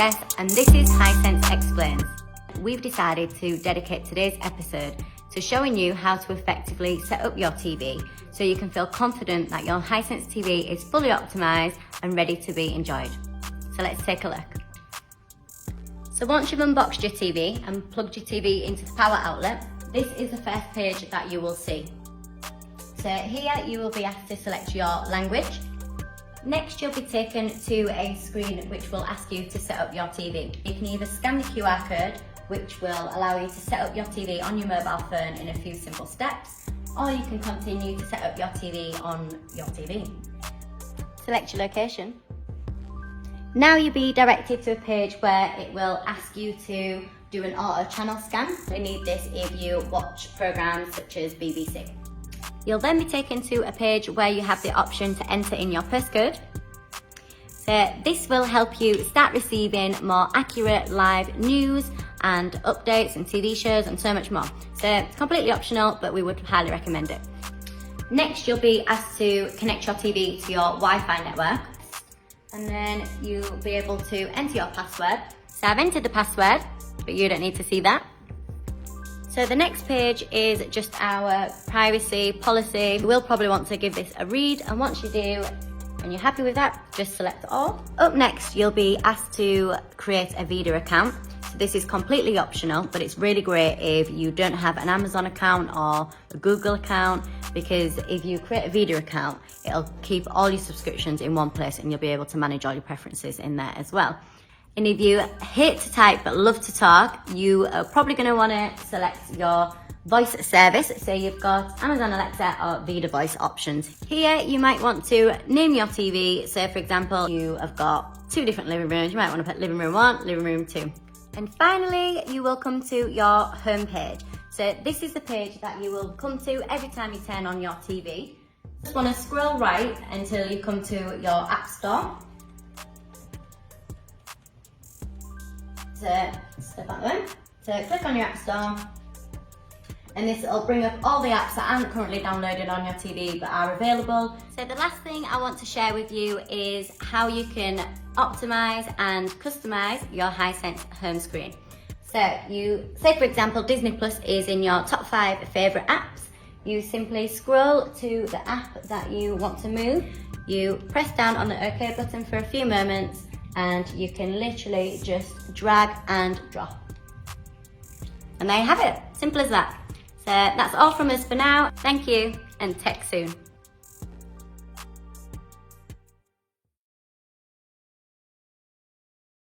Jess and this is Hisense Explains. We've decided to dedicate today's episode to showing you how to effectively set up your TV so you can feel confident that your Hisense TV is fully optimized and ready to be enjoyed. So let's take a look. So once you've unboxed your TV and plugged your TV into the power outlet, this is the first page that you will see. So here you will be asked to select your language. Next you'll be taken to a screen which will ask you to set up your TV. You can either scan the QR code, which will allow you to set up your TV on your mobile phone in a few simple steps, or you can continue to set up your TV on your TV. Select your location. Now you'll be directed to a page where it will ask you to do an auto channel scan. You need this if you watch programs such as BBC. You'll then be taken to a page where you have the option to enter in your postcode. So this will help you start receiving more accurate live news and updates and TV shows and so much more. So it's completely optional, but we would highly recommend it. Next, you'll be asked to connect your TV to your Wi-Fi network. And then you'll be able to enter your password. So I've entered the password, but you don't need to see that. So the next page is just our privacy policy. You will probably want to give this a read, and once you do, and you're happy with that, just select all. Up next, you'll be asked to create a Vida account. So this is completely optional, but it's really great if you don't have an Amazon account or a Google account, because if you create a Vida account, it'll keep all your subscriptions in one place and you'll be able to manage all your preferences in there as well. And if you hate to type but love to talk, you are probably going to want to select your voice service. So you've got Amazon Alexa or Vida voice options. Here you might want to name your TV. So for example, you have got two different living rooms. You might want to put living room 1, living room 2. And finally, you will come to your home page. So this is the page that you will come to every time you turn on your TV. Just want to scroll right until you come to your App Store. So step that way. So click on your App Store, and this will bring up all the apps that aren't currently downloaded on your TV but are available. So the last thing I want to share with you is how you can optimize and customize your Hisense home screen. So you say, for example, Disney Plus is in your top 5 favorite apps. You simply scroll to the app that you want to move. You press down on the OK button for a few moments, and you can literally just drag and drop. And there you have it, simple as that. So that's all from us for now. Thank you, and tech soon.